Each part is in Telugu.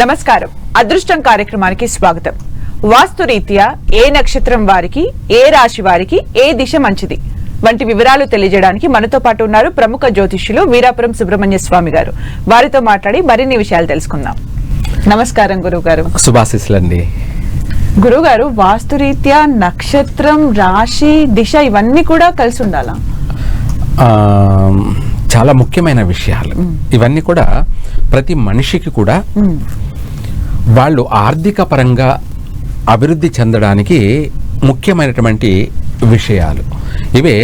నమస్కారం. అదృష్టం కార్యక్రమానికి స్వాగతం. వాస్తురీత్యా ఏ నక్షత్రం వారికి, ఏ రాశి వారికి ఏ దిశ మంచిది వంటి వివరాలు తెలియజేయడానికి మనతో పాటు ఉన్నారు ప్రముఖ జ్యోతిష్యులు వీరాపురం సుబ్రహ్మణ్య స్వామి గారు. వారితో మాట్లాడి మరిన్ని విషయాలు తెలుసుకుందాం. నమస్కారం గురువు గారు. శుభాశీస్సులండి. గురువు గారు, వాస్తురీత్యా నక్షత్రం, రాశి, దిశ ఇవన్నీ కూడా కలిసి ఉండాలా? చాలా ముఖ్యమైన విషయాలు ఇవన్నీ కూడా. ప్రతి మనిషికి కూడా వాళ్ళు ఆర్థిక పరంగా అభివృద్ధి చెందడానికి ముఖ్యమైనటువంటి విషయాలు ఇవే.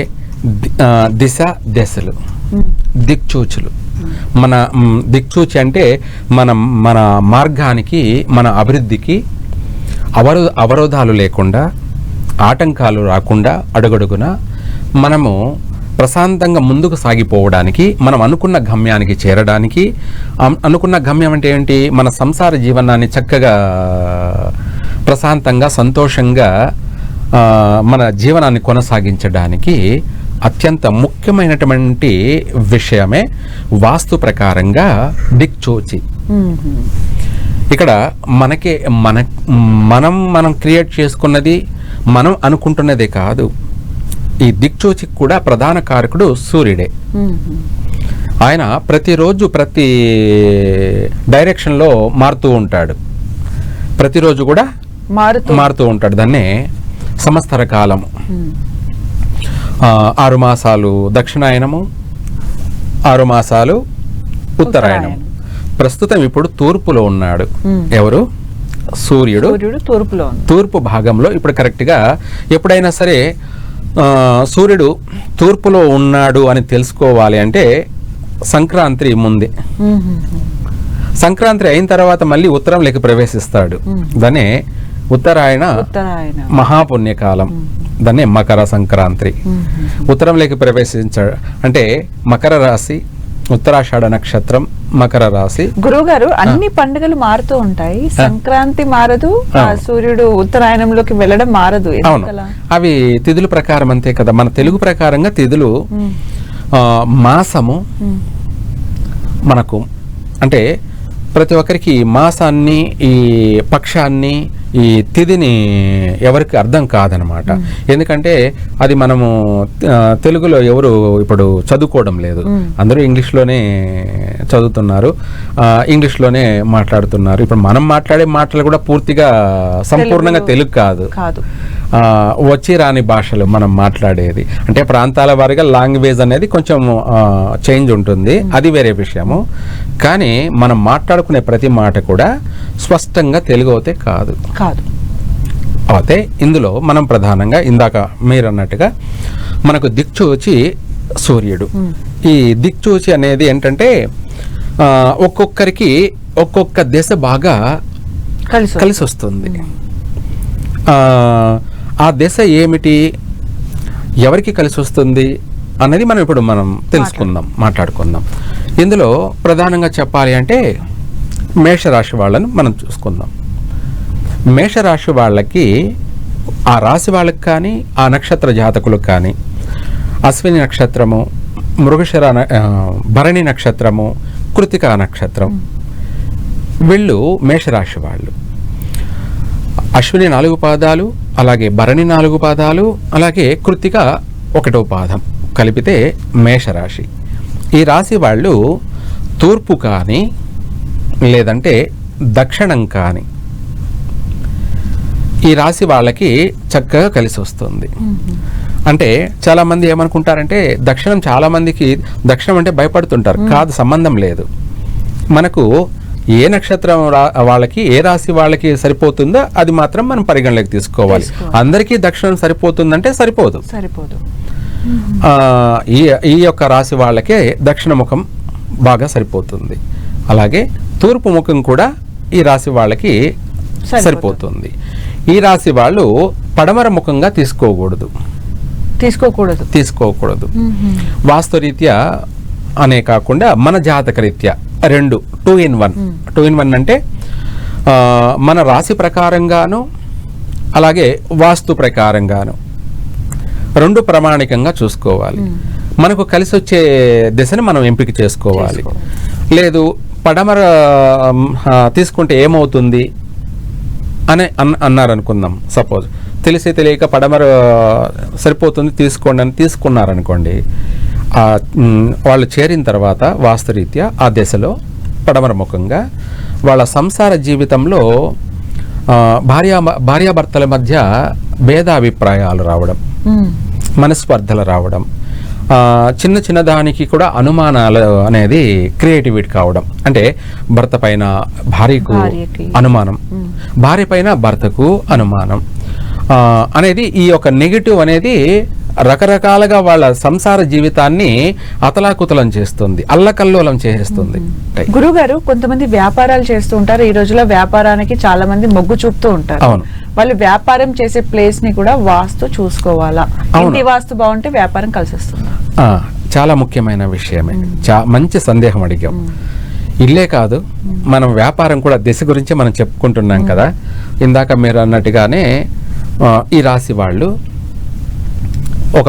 దిశ దశలు, దిక్చూచులు. మన దిక్చూచి అంటే మన మార్గానికి, మన అభివృద్ధికి అవరోధాలు లేకుండా, ఆటంకాలు రాకుండా అడుగడుగున మనము ప్రశాంతంగా ముందుకు సాగిపోవడానికి, మనం అనుకున్న గమ్యానికి చేరడానికి. అనుకున్న గమ్యం అంటే ఏంటి? మన సంసార జీవనాన్ని చక్కగా ప్రశాంతంగా సంతోషంగా మన జీవనాన్ని కొనసాగించడానికి అత్యంత ముఖ్యమైనటువంటి విషయమే వాస్తు ప్రకారంగా దిక్చూచి. ఇక్కడ మనం క్రియేట్ చేసుకున్నది, మనం అనుకుంటున్నదే కాదు. ఈ దిక్చూచికి కూడా ప్రధాన కారకుడు సూర్యుడే. ఆయన ప్రతిరోజు ప్రతి డైరెక్షన్లో మారుతూ ఉంటాడు. ప్రతిరోజు కూడా మారుతూ ఉంటాడు. దాన్నే సంవత్సర కాలము. 6 మాసాలు దక్షిణాయనము, 6 మాసాలు ఉత్తరాయణము. ప్రస్తుతం ఇప్పుడు తూర్పులో ఉన్నాడు. ఎవరు? సూర్యుడు తూర్పు భాగంలో. ఇప్పుడు కరెక్ట్గా ఎప్పుడైనా సరే సూర్యుడు తూర్పులో ఉన్నాడు అని తెలుసుకోవాలి అంటే సంక్రాంతి ముందే. సంక్రాంతి అయిన తర్వాత మళ్ళీ ఉత్తరంలోకి ప్రవేశిస్తాడు. దాన్నే ఉత్తరాయణ మహాపుణ్యకాలం. దాన్నే మకర సంక్రాంతి. ఉత్తరంలోకి ప్రవేశించాడు అంటే మకర రాశి, ఉత్తరాషాఢ నక్షత్రం, మకర రాశి. గురువు గారు, అన్ని పండుగలు మారుతూ ఉంటాయి, సంక్రాంతి మారదు, సూర్యుడు ఉత్తరాయణంలోకి వెళ్ళడం మారదు. అవును, అవి తిథుల ప్రకారం అంతే కదా. మన తెలుగు ప్రకారంగా తిథులు మాసము మనకు అంటే ప్రతి ఒక్కరికి మాసాన్ని, ఈ పక్షాన్ని, ఈ తిథిని ఎవరికి అర్థం కాదనమాట. ఎందుకంటే అది మనము తెలుగులో ఎవరు ఇప్పుడు చదువుకోవడం లేదు. అందరూ ఇంగ్లీష్లోనే చదువుతున్నారు, ఇంగ్లీష్లోనే మాట్లాడుతున్నారు. ఇప్పుడు మనం మాట్లాడే మాటలు కూడా పూర్తిగా సంపూర్ణంగా తెలుగు కాదు, వచ్చి రాని భాషలు మనం మాట్లాడేది. అంటే ప్రాంతాల వారిగా లాంగ్వేజ్ అనేది కొంచెం చేంజ్ ఉంటుంది, అది వేరే విషయము. కానీ మనం మాట్లాడుకునే ప్రతి మాట కూడా స్పష్టంగా తెలుగు అయితే కాదు. అయితే ఇందులో మనం ప్రధానంగా ఇందాక మీరు అన్నట్టుగా మనకు దిక్చూచి సూర్యుడు. ఈ దిక్చూచి అనేది ఏంటంటే ఒక్కొక్కరికి ఒక్కొక్క దశ బాగా కలిసి వస్తుంది. ఆ దశ ఏమిటి, ఎవరికి కలిసి వస్తుంది అనేది మనం తెలుసుకుందాం, మాట్లాడుకుందాం. ఇందులో ప్రధానంగా చెప్పాలి అంటే మేషరాశి వాళ్ళని మనం చూసుకుందాం. మేషరాశి వాళ్ళకి, ఆ రాశి వాళ్ళకి కానీ, ఆ నక్షత్ర జాతకులకు కానీ, అశ్విని నక్షత్రము, మృగశిర, భరణి నక్షత్రము, కృతికా నక్షత్రం, వీళ్ళు మేషరాశి వాళ్ళు. అశ్విని 4 పాదాలు, అలాగే భరణి 4 పాదాలు, అలాగే కృతిక 1వ పాదం కలిపితే మేషరాశి. ఈ రాశి వాళ్ళు తూర్పు కానీ లేదంటే దక్షిణం కానీ ఈ రాశి వాళ్ళకి చక్కగా కలిసి వస్తుంది. అంటే చాలామంది ఏమనుకుంటారంటే దక్షిణం, చాలామందికి దక్షిణం అంటే భయపడుతుంటారు. కాదు, సంబంధం లేదు. మనకు ఏ నక్షత్రం వాళ్ళకి, ఏ రాశి వాళ్ళకి సరిపోతుందో అది మాత్రం మనం పరిగణలోకి తీసుకోవాలి. అందరికీ దక్షిణం సరిపోతుందంటే సరిపోదు. ఈ యొక్క రాశి వాళ్ళకే దక్షిణ ముఖం బాగా సరిపోతుంది. అలాగే తూర్పు ముఖం కూడా ఈ రాశి వాళ్ళకి సరిపోతుంది. ఈ రాశి వాళ్ళు పడమర ముఖంగా తీసుకోకూడదు. వాస్తురీత్యా అనే కాకుండా మన జాతక రీత్యా 2 in 1 అంటే మన రాశి ప్రకారంగాను అలాగే వాస్తు ప్రకారంగాను 2 ప్రామాణికంగా చూసుకోవాలి. మనకు కలిసి వచ్చే దిశని మనం ఎంపిక చేసుకోవాలి. లేదు పడమర తీసుకుంటే ఏమవుతుంది అని అన్నారనుకుందాం. సపోజ్ తెలిసి తెలియక పడమర సరిపోతుంది తీసుకోండి అని తీసుకున్నారనుకోండి. వాళ్ళు చేరిన తర్వాత వాస్తురీత్యా ఆ దశలో పడమర ముఖంగా వాళ్ళ సంసార జీవితంలో భార్యాభర్తల మధ్య భేదాభిప్రాయాలు రావడం, మనస్పర్ధలు రావడం, చిన్న చిన్న దానికి కూడా అనుమానాలు అనేది క్రియేటివిటీ కావడం. అంటే భర్త పైన భార్యకు అనుమానం, భార్య పైన భర్తకు అనుమానం అనేది ఈ యొక్క నెగిటివ్ అనేది రకరకాలుగా వాళ్ళ సంసార జీవితాన్ని అతలాకుతలం చేస్తుంది, అల్లకల్లోలం చేస్తుంది. గురుగారు, కొంతమంది వ్యాపారాలు చేస్తూ ఉంటారు. ఈ రోజుల్లో వ్యాపారానికి చాలా మంది మొగ్గు చూపుతూ ఉంటారు. అవును. వాళ్ళు వ్యాపారం చేసే ప్లేస్ ని కూడా వాస్తు చూసుకోవాలా? ఇంటి వాస్తు బాగుంటే వ్యాపారం కలిసి వస్తుంది. చాలా ముఖ్యమైన విషయమే. మంచి సందేహం అడిగాం. ఇల్లే కాదు, మనం వ్యాపారం కూడా దిశ గురించి మనం చెప్పుకుంటున్నాం కదా. ఇందాక మీరు అన్నట్టుగానే ఈ రాశి వాళ్ళు ఒక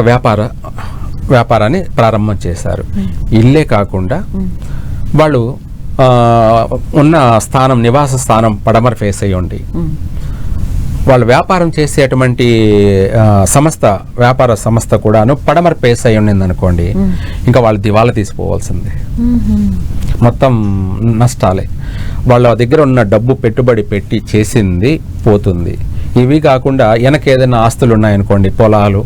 వ్యాపారాన్ని ప్రారంభం చేశారు. ఇల్లే కాకుండా వాళ్ళు ఉన్న స్థానం, నివాస స్థానం పడమర ఫేస్ అయ్యి ఉండి వాళ్ళు వ్యాపారం చేసేటువంటి వ్యాపార సంస్థ కూడాను పడమర ఫేస్ అయ్యి ఉండింది అనుకోండి, ఇంకా వాళ్ళు దివాలా తీసిపోవాల్సిందే. మొత్తం నష్టాలే. వాళ్ళ దగ్గర ఉన్న డబ్బు పెట్టుబడి పెట్టి చేసింది పోతుంది. ఇవి కాకుండా వెనక ఏదైనా ఆస్తులు ఉన్నాయనుకోండి, పొలాలు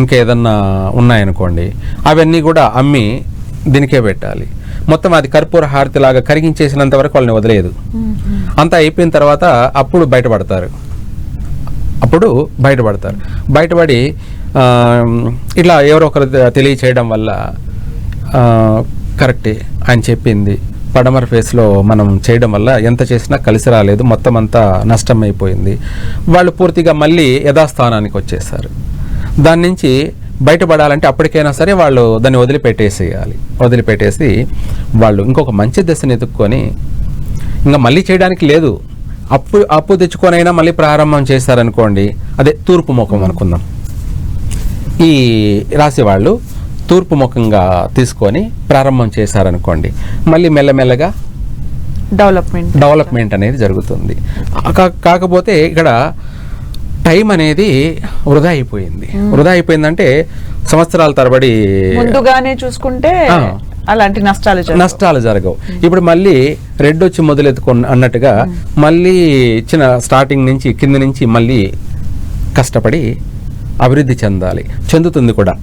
ఇంకేదన్నా ఉన్నాయనుకోండి, అవన్నీ కూడా అమ్మి దీనికే పెట్టాలి. మొత్తం అది కర్పూర హారతిలాగా కరిగించేసినంత వరకు వాళ్ళని వదిలేదు. అంతా అయిపోయిన తర్వాత అప్పుడు బయటపడతారు. బయటపడి ఇట్లా ఎవరో ఒకరు తెలియచేయడం వల్ల కరెక్టే ఆయన చెప్పింది, పడమర ఫేస్లో మనం చేయడం వల్ల ఎంత చేసినా కలిసి రాలేదు, మొత్తం అంతా నష్టం అయిపోయింది. వాళ్ళు పూర్తిగా మళ్ళీ యథాస్థానానికి వచ్చేసారు. దాని నుంచి బయటపడాలంటే అప్పటికైనా సరే వాళ్ళు దాన్ని వదిలిపెట్టేసి వాళ్ళు ఇంకొక మంచి దశని ఎత్తుక్కొని ఇంకా మళ్ళీ చేయడానికి లేదు, అప్పు తెచ్చుకొనైనా మళ్ళీ ప్రారంభం చేశారనుకోండి, అదే తూర్పు ముఖం అనుకుందాం. ఈ రాశి వాళ్ళు తూర్పు ముఖంగా తీసుకొని ప్రారంభం చేశారనుకోండి, మళ్ళీ మెల్లమెల్లగా డెవలప్మెంట్ అనేది జరుగుతుంది. కాకపోతే ఇక్కడ టైం అనేది వృధా అయిపోయిందంటే సంవత్సరాల తరబడి ముందుగానే చూసుకుంటే అలాంటి నష్టాలు జరగవు. ఇప్పుడు మళ్ళీ రెడ్ వచ్చి మొదలెత్తుకున్న అన్నట్టుగా మళ్ళీ చిన్న స్టార్టింగ్ నుంచి కింద నుంచి మళ్ళీ కష్టపడి అభివృద్ధి చెందుతుంది కూడా.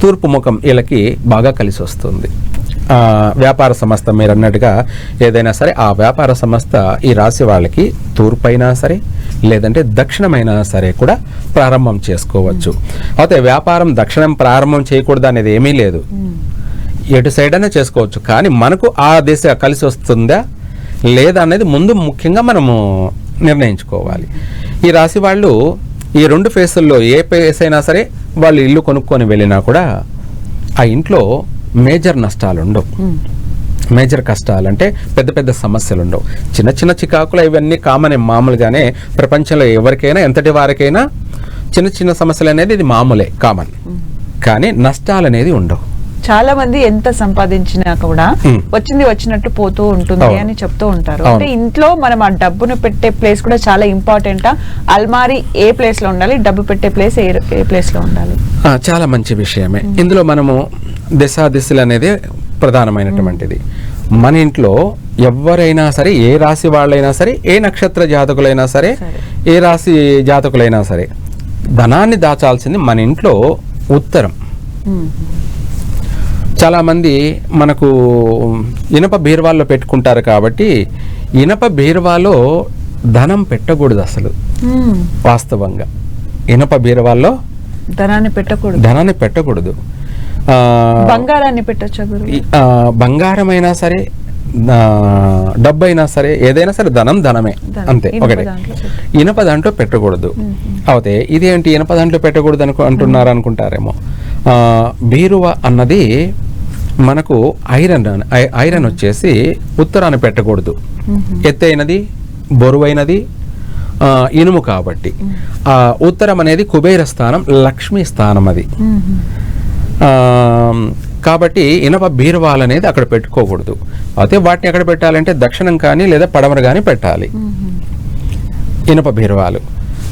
తూర్పు ముఖం వీళ్ళకి బాగా కలిసి వస్తుంది. వ్యాపార సంస్థ మీరు అన్నట్టుగా ఏదైనా సరే ఆ వ్యాపార సంస్థ ఈ రాశి వాళ్ళకి తూర్పు అయినా సరే లేదంటే దక్షిణమైనా సరే కూడా ప్రారంభం చేసుకోవచ్చు. అయితే వ్యాపారం దక్షిణం ప్రారంభం చేయకూడదు అనేది ఏమీ లేదు, ఎటు సైడ్ అయినా చేసుకోవచ్చు. కానీ మనకు ఆ దిశ కలిసి వస్తుందా లేదా అనేది ముందు ముఖ్యంగా మనము నిర్ణయించుకోవాలి. ఈ రాశి వాళ్ళు ఈ రెండు ఫేసుల్లో ఏ ఫేస్ అయినా సరే వాళ్ళు ఇల్లు కొనుక్కొని వెళ్ళినా కూడా ఆ ఇంట్లో మేజర్ నష్టాలు ఉండవు, మేజర్ కష్టాలు అంటే పెద్ద పెద్ద సమస్యలు ఉండవు. చిన్న చిన్న చికాకులు ఇవన్నీ కామనే, మామూలుగానే ప్రపంచంలో ఎవరికైనా ఎంతటి వారికైనా చిన్న చిన్న సమస్యలు అనేది ఇది మామూలే, కామన్. కానీ నష్టాలు అనేది ఉండవు. చాలా మంది ఎంత సంపాదించినా కూడా వచ్చినట్టు పోతూ ఉంటుంది అని చెప్తూ ఉంటారు. అంటే ఇంట్లో మనం ఆ డబ్బును పెట్టే ప్లేస్ కూడా చాలా ఇంపార్టెంట్. అల్మారీ ఏ ప్లేస్ లో ఉండాలి, డబ్బు పెట్టే ప్లేస్ ఏ ప్లేస్ లో ఉండాలి? చాలా మంచి విషయమే. ఇందులో మనము దిశలు అనేది ప్రధానమైనటువంటిది. మన ఇంట్లో ఎవరైనా సరే, ఏ రాశి వాళ్ళైనా సరే, ఏ నక్షత్ర జాతకులైనా సరే, ఏ రాశి జాతకులైనా సరే, ధనాన్ని దాచాల్సింది మన ఇంట్లో ఉత్తరం. చాలామంది మనకు ఇనప బీరువాల్లో పెట్టుకుంటారు కాబట్టి ఇనప బీరువాలో ధనం పెట్టకూడదు అసలు. వాస్తవంగా ఇనప బీరువాల్లో ధనాన్ని పెట్టకూడదు. బంగారాన్ని పెట్టొచ్చా? బంగారం అయినా సరే, డబ్బు అయినా సరే, ఏదైనా సరే ధనమే అంతే, ఒకటే. ఇనప దాంట్లో పెట్టకూడదు. అయితే ఇదేంటి ఇనప దాంట్లో పెట్టకూడదు అంటున్నారు అనుకుంటారేమో. బీరువా అన్నది మనకు ఐరన్ వచ్చేసి ఉత్తరాన్ని పెట్టకూడదు. ఎత్తైనది, బరువైనది, ఇనుము కాబట్టి. ఉత్తరం అనేది కుబేర స్థానం, లక్ష్మీ స్థానం. అది కాబట్టి ఇనప బీరువాలు అనేది అక్కడ పెట్టుకోకూడదు. అయితే వాటిని ఎక్కడ పెట్టాలంటే దక్షిణం కానీ లేదా పడమర కానీ పెట్టాలి ఇనప బీరువాలు.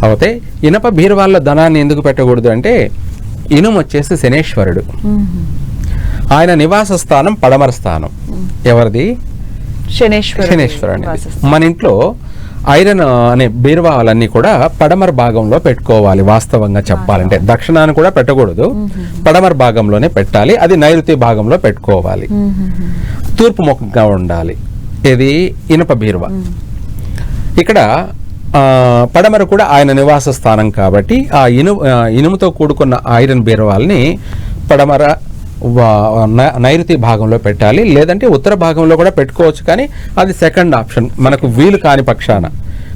అయితే ఇనప బీరువాల్లో ధనాన్ని ఎందుకు పెట్టకూడదు అంటే ఇనుము వచ్చేసి శనేశ్వరుడు, ఆయన నివాస స్థానం పడమర స్థానం. ఎవరిది? శనేశ్వరుడు అనేది. మన ఇంట్లో ఐరన్ అనే బీరువాలన్నీ కూడా పడమర భాగంలో పెట్టుకోవాలి. వాస్తవంగా చెప్పాలంటే దక్షిణాన్ని కూడా పెట్టకూడదు, పడమర భాగంలోనే పెట్టాలి. అది నైరుతి భాగంలో పెట్టుకోవాలి. తూర్పు ముఖంగా ఉండాలి. ఇది ఇనుప బీరువా. ఇక్కడ పడమర కూడా ఆయన నివాస స్థానం కాబట్టి ఆ ఇనుముతో కూడుకున్న ఐరన్ బీరువాల్ని పడమర నైరుతి భాగంలో పెట్టాలి. లేదంటే ఉత్తర భాగంలో కూడా పెట్టుకోవచ్చు, కానీ అది సెకండ్ ఆప్షన్, మనకు వీలు కాని పక్షాన,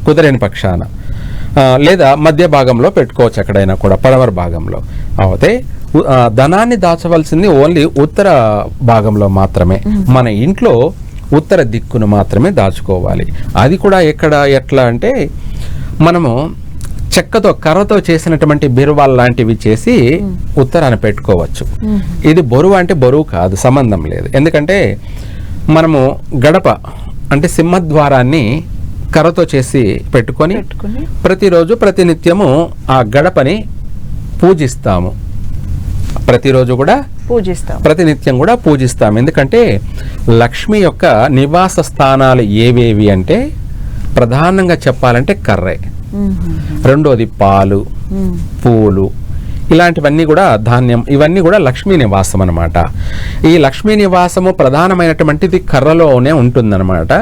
కుదరని పక్షాన. లేదా మధ్య భాగంలో పెట్టుకోవచ్చు ఎక్కడైనా కూడా, పడమర భాగంలో. అయితే ధనాన్ని దాచవలసింది ఓన్లీ ఉత్తర భాగంలో మాత్రమే. మన ఇంట్లో ఉత్తర దిక్కును మాత్రమే దాచుకోవాలి. అది కూడా ఎట్లా అంటే మనము చెక్కతో కర్రతో చేసినటువంటి బీరువాలు లాంటివి చేసి ఉత్తరాన పెట్టుకోవచ్చు. ఇది బరువు అంటే బరువు కాదు, సంబంధం లేదు. ఎందుకంటే మనము గడప అంటే సింహద్వారాన్ని కర్రతో చేసి పెట్టుకొని ప్రతిరోజు ప్రతినిత్యము ఆ గడపని పూజిస్తాము. ప్రతిరోజు కూడా ప్రతినిత్యం కూడా పూజిస్తాం. ఎందుకంటే లక్ష్మి యొక్క నివాస స్థానాలు ఏవేవి అంటే ప్రధానంగా చెప్పాలంటే కర్రే, రెండోది పాలు, పూలు, ఇలాంటివన్నీ కూడా ధాన్యం, ఇవన్నీ కూడా లక్ష్మీ నివాసం అన్నమాట. ఈ లక్ష్మీ నివాసము ప్రధానమైనటువంటిది కర్రలోనే ఉంటుందన్నమాట.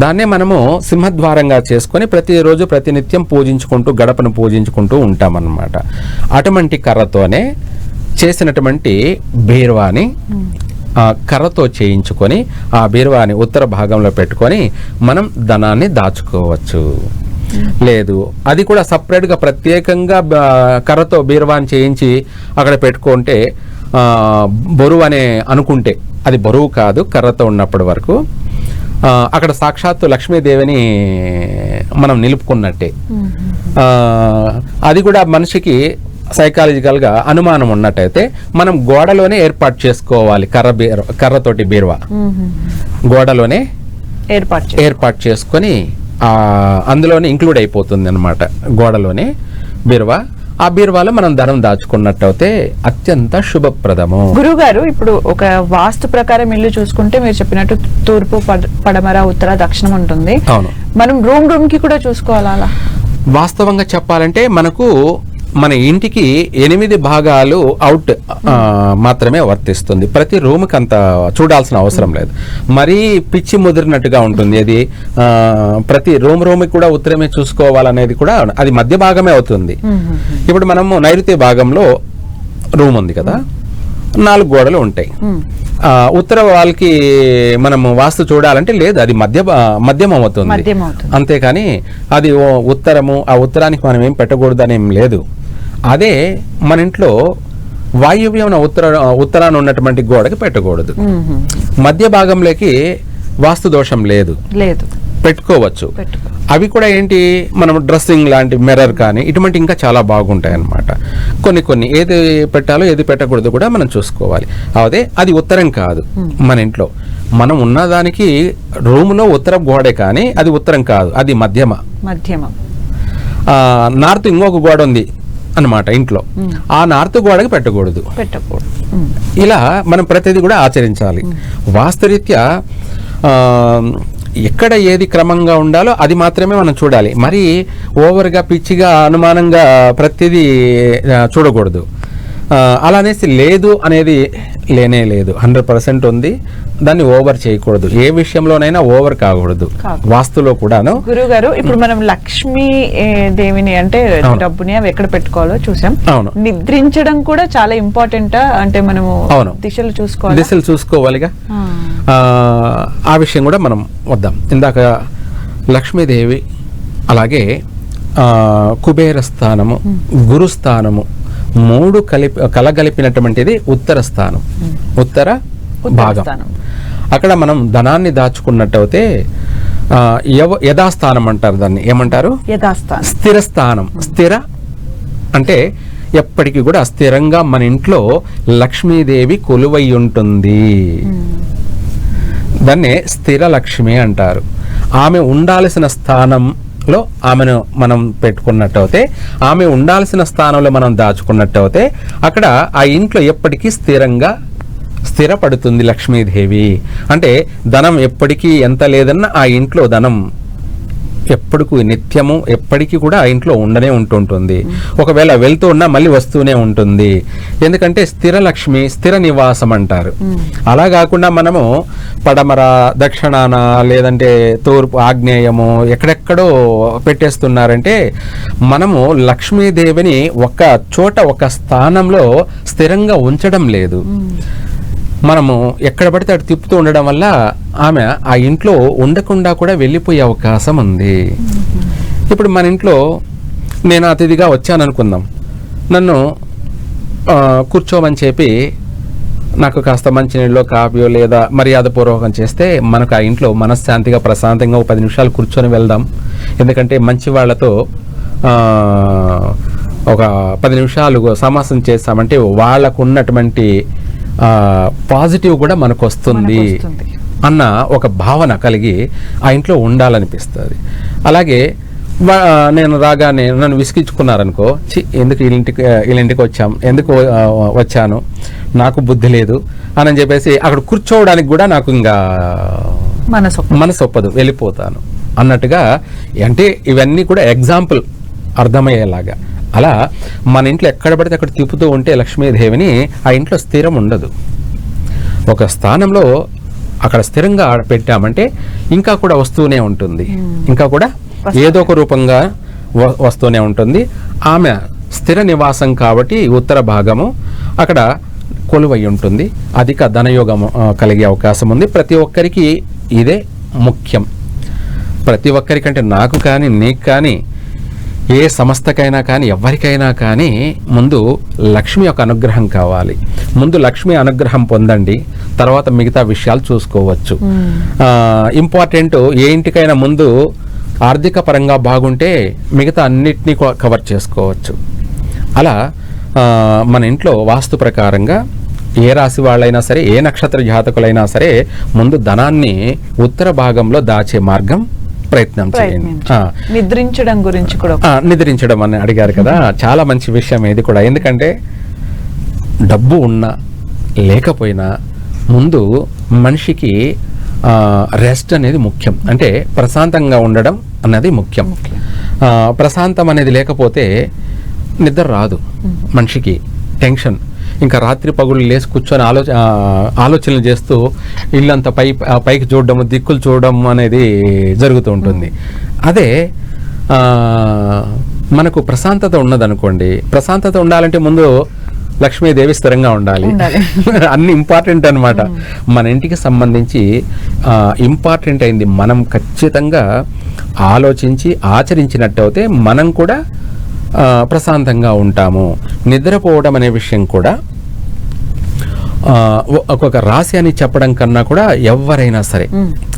దాన్నే మనము సింహద్వారంగా చేసుకొని ప్రతిరోజు ప్రతినిత్యం పూజించుకుంటూ గడపను పూజించుకుంటూ ఉంటామన్నమాట. అటువంటి కర్రతోనే చేసినటువంటి బీరువాని కర్రతో చేయించుకొని ఆ బీరువాని ఉత్తర భాగంలో పెట్టుకొని మనం ధనాన్ని దాచుకోవచ్చు. లేదు అది కూడా సపరేట్గా ప్రత్యేకంగా కర్రతో బీరువాని చేయించి అక్కడ పెట్టుకుంటే బరువు అనే అనుకుంటే అది బరువు కాదు. కర్రతో ఉన్నప్పటి వరకు అక్కడ సాక్షాత్తు లక్ష్మీదేవిని మనం నిలుపుకున్నట్టే. అది కూడా మనిషికి సైకాలజికల్గా అనుమానం ఉన్నట్టయితే మనం గోడలోనే ఏర్పాటు చేసుకోవాలి. కర్రతోటి బీరువా గోడలోనే ఏర్పాటు చేసుకొని అందులోనే ఇంక్లూడ్ అయిపోతుంది అన్నమాట. గోడలోనే బీరువా, ఆ బీరువాలో మనం ధనం దాచుకున్నట్టయితే అత్యంత శుభప్రదము. గురుగారు, ఇప్పుడు ఒక వాస్తు ప్రకారం ఇల్లు చూసుకుంటే మీరు చెప్పినట్టు తూర్పు, పడమర, ఉత్తర, దక్షిణం ఉంటుంది. అవును. మనం రూమ్ కి కూడా చూసుకోవాలా? వాస్తవంగా చెప్పాలంటే మనకు మన ఇంటికి 8 భాగాలు అవుట్ మాత్రమే వర్తిస్తుంది. ప్రతి రూమ్కి అంత చూడాల్సిన అవసరం లేదు. మరీ పిచ్చి ముదిరినట్టుగా ఉంటుంది. అది ప్రతి రూమ్కి కూడా ఉత్తరమే చూసుకోవాలనేది కూడా అది మధ్య భాగమే అవుతుంది. ఇప్పుడు మనము నైరుతి భాగంలో రూమ్ ఉంది కదా, 4 గోడలు ఉంటాయి. ఉత్తర వాళ్ళకి మనము వాస్తు చూడాలంటే లేదు, అది మధ్యమం అవుతుంది. అంతేకాని అది ఉత్తరము, ఆ ఉత్తరానికి మనం ఏం పెట్టకూడదు అనేం లేదు. అదే మన ఇంట్లో వాయువ్యం ఉత్తరాన ఉన్నటువంటి గోడకి పెట్టకూడదు. మధ్య భాగంలోకి వాస్తు దోషం లేదు, పెట్టుకోవచ్చు. అవి కూడా ఏంటి, మనం డ్రెస్సింగ్ లాంటి మిర్రర్ కానీ ఇటువంటి ఇంకా చాలా బాగుంటాయి అన్నమాట. కొన్ని ఏది పెట్టాలో ఏది పెట్టకూడదు కూడా మనం చూసుకోవాలి. అదే అది ఉత్తరం కాదు. మన ఇంట్లో మనం ఉన్నదానికి రూములో ఉత్తరం గోడే, కానీ అది ఉత్తరం కాదు, అది మధ్యమ. నార్త్ ఇంకొక గోడ ఉంది అన్నమాట ఇంట్లో, ఆ నార్త్ గోడకి పెట్టకూడదు. ఇలా మనం ప్రతిదీ కూడా ఆచరించాలి. వాస్తురీత్యా ఎక్కడ ఏది క్రమంగా ఉండాలో అది మాత్రమే మనం చూడాలి. మరి ఓవర్గా పిచ్చిగా అనుమానంగా ప్రతిదీ చూడకూడదు. అలానేసి లేదు అనేది లేనే లేదు, 100% ఉంది. దాన్ని ఓవర్ చేయకూడదు. ఏ విషయంలోనైనా ఓవర్ కాకూడదు, వాస్తులో కూడాను. గురుగారు, ఇప్పుడు మనం లక్ష్మీ దేవిని అంటే డబ్బుని అవి ఎక్కడ పెట్టుకోవాలో చూసాం. అవును. నిద్రించడం కూడా చాలా ఇంపార్టెంట్. అంటే మనము దిశలు చూసుకోవాలిగా. ఆ విషయం కూడా మనం వద్దాం. ఇందాక లక్ష్మీదేవి, అలాగే కుబేర స్థానము, గురుస్థానము 3 కలగలిపినటువంటిది ఉత్తర స్థానం, ఉత్తర భాగం. అక్కడ మనం ధనాన్ని దాచుకున్నట్టయితే యథాస్థానం అంటారు. దాన్ని ఏమంటారు? యథాస్థానం. స్థిర స్థానం. స్థిర అంటే ఎప్పటికీ కూడా స్థిరంగా మన ఇంట్లో లక్ష్మీదేవి కొలువై ఉంటుంది. దాన్నే స్థిర లక్ష్మి అంటారు. ఆమె ఉండాల్సిన స్థానంలో ఆమెను మనం పెట్టుకున్నట్టయితే, ఆమె ఉండాల్సిన స్థానంలో మనం దాచుకున్నట్టయితే అక్కడ ఆ ఇంట్లో ఎప్పటికీ స్థిరపడుతుంది లక్ష్మీదేవి. అంటే ధనం ఎప్పటికీ ఎంత లేదన్నా ఆ ఇంట్లో ధనం ఎప్పటికీ నిత్యము ఎప్పటికీ కూడా ఆ ఇంట్లో ఉండనే ఉంటుంటుంది. ఒకవేళ వెళ్తూ ఉన్నా మళ్ళీ వస్తూనే ఉంటుంది. ఎందుకంటే స్థిర లక్ష్మి స్థిర నివాసం అంటారు. అలా కాకుండా మనము పడమర, దక్షిణాన, లేదంటే తూర్పు, ఆగ్నేయము ఎక్కడెక్కడో పెట్టేస్తున్నారంటే మనము లక్ష్మీదేవిని ఒక చోట ఒక స్థానంలో స్థిరంగా ఉంచడం లేదు. మనము ఎక్కడ పడితే అటు తిప్పుతూ ఉండడం వల్ల ఆమె ఆ ఇంట్లో ఉండకుండా కూడా వెళ్ళిపోయే అవకాశం ఉంది. ఇప్పుడు మన ఇంట్లో నేను అతిథిగా వచ్చాను అనుకుందాం, నన్ను కూర్చోమని చెప్పి నాకు కాస్త మంచినీళ్ళు, కాఫీయో లేదా మర్యాదపూర్వకం చేస్తే మనకు ఆ ఇంట్లో మనశ్శాంతిగా ప్రశాంతంగా ఒక 10 నిమిషాలు కూర్చొని వెళ్దాం. ఎందుకంటే మంచి వాళ్ళతో ఒక 10 నిమిషాలు సమాసం చేస్తామంటే వాళ్ళకు ఉన్నటువంటి పాజిటివ్ కూడా మనకు వస్తుంది అన్న ఒక భావన కలిగి ఆ ఇంట్లో ఉండాలనిపిస్తుంది. అలాగే నేను రాగానే నన్ను విసిగించుకున్నారనుకో, ఎందుకు వీళ్ళింటికి ఎందుకు వచ్చాను, నాకు బుద్ధి లేదు అని చెప్పేసి అక్కడ కూర్చోవడానికి కూడా నాకు ఇంకా మనసు ఒప్పదు, వెళ్ళిపోతాను అన్నట్టుగా. అంటే ఇవన్నీ కూడా ఎగ్జాంపుల్ అర్థమయ్యేలాగా. అలా మన ఇంట్లో ఎక్కడ పడితే అక్కడ తిప్పుతూ ఉంటే లక్ష్మీదేవిని ఆ ఇంట్లో స్థిరం ఉండదు. ఒక స్థానంలో అక్కడ స్థిరంగా పెట్టామంటే ఇంకా కూడా వస్తూనే ఉంటుంది, ఇంకా కూడా ఏదో ఒక రూపంగా వస్తూనే ఉంటుంది. ఆమె స్థిర నివాసం కాబట్టి ఉత్తర భాగము అక్కడ కొలువై ఉంటుంది. అధిక ధనయోగం కలిగే అవకాశం ఉంది. ప్రతి ఒక్కరికి ఇదే ముఖ్యం. ప్రతి ఒక్కరికంటే నాకు కానీ నీకు కానీ ఏ సంస్థకైనా కానీ ఎవరికైనా కానీ ముందు లక్ష్మి యొక్క అనుగ్రహం కావాలి. ముందు లక్ష్మి అనుగ్రహం పొందండి, తర్వాత మిగతా విషయాలు చూసుకోవచ్చు. ఇంపార్టెంట్ ఏ ఇంటికైనా ముందు ఆర్థిక పరంగా బాగుంటే మిగతా అన్నిటినీ కవర్ చేసుకోవచ్చు. అలా మన ఇంట్లో వాస్తు ప్రకారంగా ఏ రాశి వాళ్ళైనా సరే, ఏ నక్షత్ర జాతకులైనా సరే ముందు ధనాన్ని ఉత్తర భాగంలో దాచే మార్గం ప్రయత్నం చేయండి. నిద్రించడం గురించి కూడా, నిద్రించడం అని అడిగారు కదా, చాలా మంచి విషయం ఇది కూడా. ఎందుకంటే డబ్బు ఉన్నా లేకపోయినా ముందు మనిషికి రెస్ట్ అనేది ముఖ్యం. అంటే ప్రశాంతంగా ఉండడం అన్నది ముఖ్యం. ప్రశాంతం అనేది లేకపోతే నిద్ర రాదు మనిషికి, టెన్షన్. ఇంకా రాత్రి పగులు లేచి కూర్చొని ఆలోచనలు చేస్తూ ఇల్లంతా పైకి చూడడం, దిక్కులు చూడడం అనేది జరుగుతూ ఉంటుంది. అదే మనకు ప్రశాంతత ఉన్నదనుకోండి, ప్రశాంతత ఉండాలంటే ముందు లక్ష్మీదేవి స్థిరంగా ఉండాలి. అన్ని ఇంపార్టెంట్ అనమాట. మన ఇంటికి సంబంధించి ఇంపార్టెంట్ అయింది మనం ఖచ్చితంగా ఆలోచించి ఆచరించినట్టయితే మనం కూడా ప్రశాంతంగా ఉంటాము. నిద్రపోవడం అనే విషయం కూడా ఒక్కొక్క రాశి అని చెప్పడం కన్నా కూడా ఎవరైనా సరే,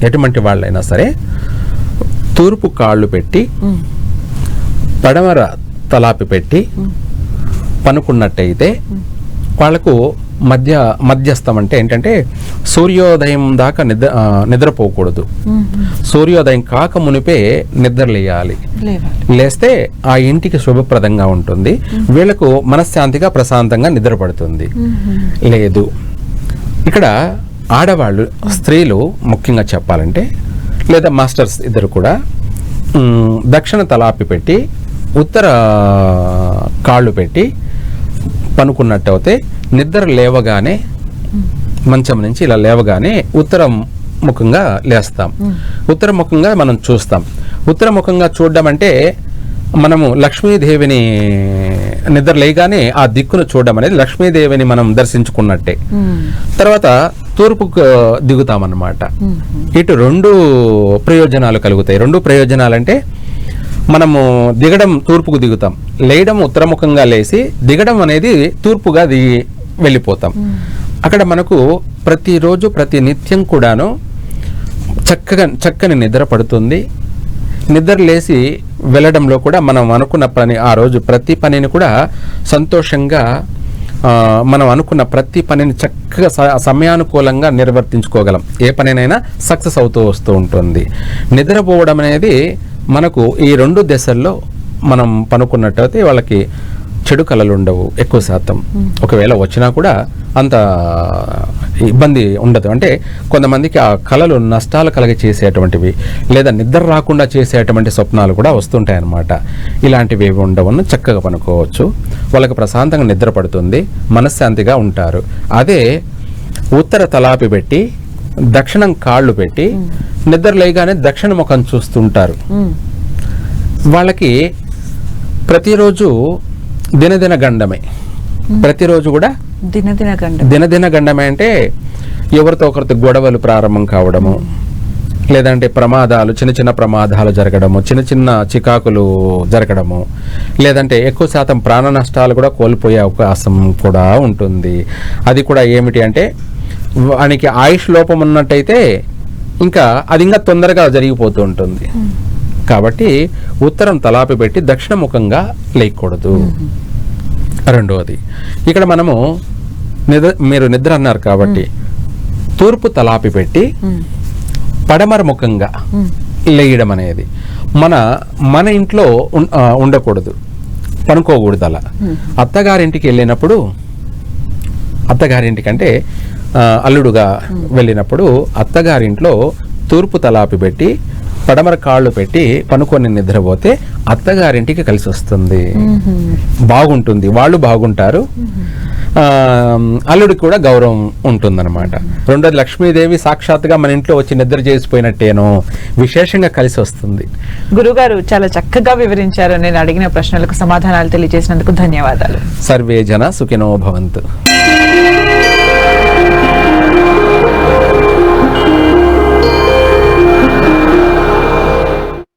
ఎటువంటి వాళ్ళైనా సరే తూర్పు కాళ్ళు పెట్టి పడమర తలాపి పెట్టి పనుకున్నట్టయితే వాళ్లకు మధ్యస్థం అంటే ఏంటంటే సూర్యోదయం దాకా నిద్రపోకూడదు. సూర్యోదయం కాక మునిపే నిద్రలేయాలి. లేస్తే ఆ ఇంటికి శుభప్రదంగా ఉంటుంది, వీళ్లకు మనశ్శాంతిగా ప్రశాంతంగా నిద్రపడుతుంది. లేదు, ఇక్కడ ఆడవాళ్ళు, స్త్రీలు ముఖ్యంగా చెప్పాలంటే, లేదా మాస్టర్స్ ఇద్దరు కూడా దక్షిణ తలాపి పెట్టి ఉత్తర కాళ్ళు పెట్టి పనుకున్నట్టయితే నిద్ర లేవగానే, మంచం నుంచి ఇలా లేవగానే ఉత్తరం ముఖంగా లేస్తాం. ఉత్తర ముఖంగా మనం చూస్తాం. ఉత్తర ముఖంగా చూడడం అంటే మనము లక్ష్మీదేవిని నిద్ర లేగానే ఆ దిక్కును చూడడం అనేది లక్ష్మీదేవిని మనం దర్శించుకున్నట్టే. తర్వాత తూర్పుకు దిగుతామన్నమాట. ఇటు 2 ప్రయోజనాలు కలుగుతాయి. 2 ప్రయోజనాలు అంటే మనము దిగడం తూర్పుకు దిగుతాం, లేయడం ఉత్తరముఖంగా లేచి దిగడం అనేది తూర్పుగా దిగి వెళ్ళిపోతాం. అక్కడ మనకు ప్రతిరోజు ప్రతి నిత్యం కూడాను చక్కని నిద్ర పడుతుంది. నిద్ర లేచి వెళ్ళడంలో కూడా మనం అనుకున్న పని ఆ రోజు ప్రతి పనిని కూడా సంతోషంగా మనం అనుకున్న ప్రతి పనిని చక్కగా సమయానుకూలంగా నిర్వర్తించుకోగలం. ఏ పనినైనా సక్సెస్ అవుతూ వస్తూ ఉంటుంది. నిద్రపోవడం అనేది మనకు ఈ 2 దశల్లో మనం పనుకున్నట్టయితే వాళ్ళకి చెడు కళలు ఉండవు ఎక్కువ శాతం. ఒకవేళ వచ్చినా కూడా అంత ఇబ్బంది ఉండదు. అంటే కొంతమందికి ఆ కళలు నష్టాలు కలిగి చేసేటువంటివి లేదా నిద్ర రాకుండా చేసేటువంటి స్వప్నాలు కూడా వస్తుంటాయన్నమాట. ఇలాంటివి ఏవి ఉండవని చక్కగా పనుకోవచ్చు. వాళ్ళకి ప్రశాంతంగా నిద్ర పడుతుంది, మనశ్శాంతిగా ఉంటారు. అదే ఉత్తర తలాపి పెట్టి దక్షిణం కాళ్ళు పెట్టి నిద్ర లేగానే దక్షిణ ముఖం చూస్తుంటారు. వాళ్ళకి ప్రతిరోజు దినదిన గండమే. ప్రతిరోజు కూడా దినదిన గండమే అంటే ఎవరితో ఒకరితో గొడవలు ప్రారంభం కావడము, లేదంటే ప్రమాదాలు, చిన్న చిన్న ప్రమాదాలు జరగడము, చిన్న చిన్న చికాకులు జరగడము, లేదంటే ఎక్కువ శాతం ప్రాణ నష్టాలు కూడా కోల్పోయే అవకాశం కూడా ఉంటుంది. అది కూడా ఏమిటి అంటే వానికి ఆయుష్ లోపం ఉన్నట్టయితే ఇంకా అది ఇంకా తొందరగా జరిగిపోతూ ఉంటుంది. కాబట్టి ఉత్తరం తలాపి పెట్టి దక్షిణముఖంగా లేయకూడదు. రెండవది, ఇక్కడ మనము మీరు నిద్ర అన్నారు కాబట్టి తూర్పు తలాపి పెట్టి పడమర ముఖంగా లేయడం అనేది మన ఇంట్లో ఉండకూడదు, పనుకోకూడదు. అలా అత్తగారింటికి వెళ్ళినప్పుడు, అత్తగారింటికంటే అల్లుడుగా వెళ్ళినప్పుడు అత్తగారింట్లో తూర్పు తలాపి పెట్టి పడమర కాళ్ళు పెట్టి పనుకొని నిద్రపోతే అత్తగారింటికి కలిసి వస్తుంది, బాగుంటుంది, వాళ్ళు బాగుంటారు, అల్లుడికి కూడా గౌరవం ఉంటుందన్నమాట. రెండోది, లక్ష్మీదేవి సాక్షాత్తుగా మన ఇంట్లో వచ్చి నిద్ర చేసిపోయినట్టేనో విశేషంగా కలిసి వస్తుంది. గురుగారు చాలా చక్కగా వివరించారు. నేను అడిగిన ప్రశ్నలకు సమాధానాలు తెలియజేసినందుకు ధన్యవాదాలు. సర్వే జన సుఖినో భవంతు.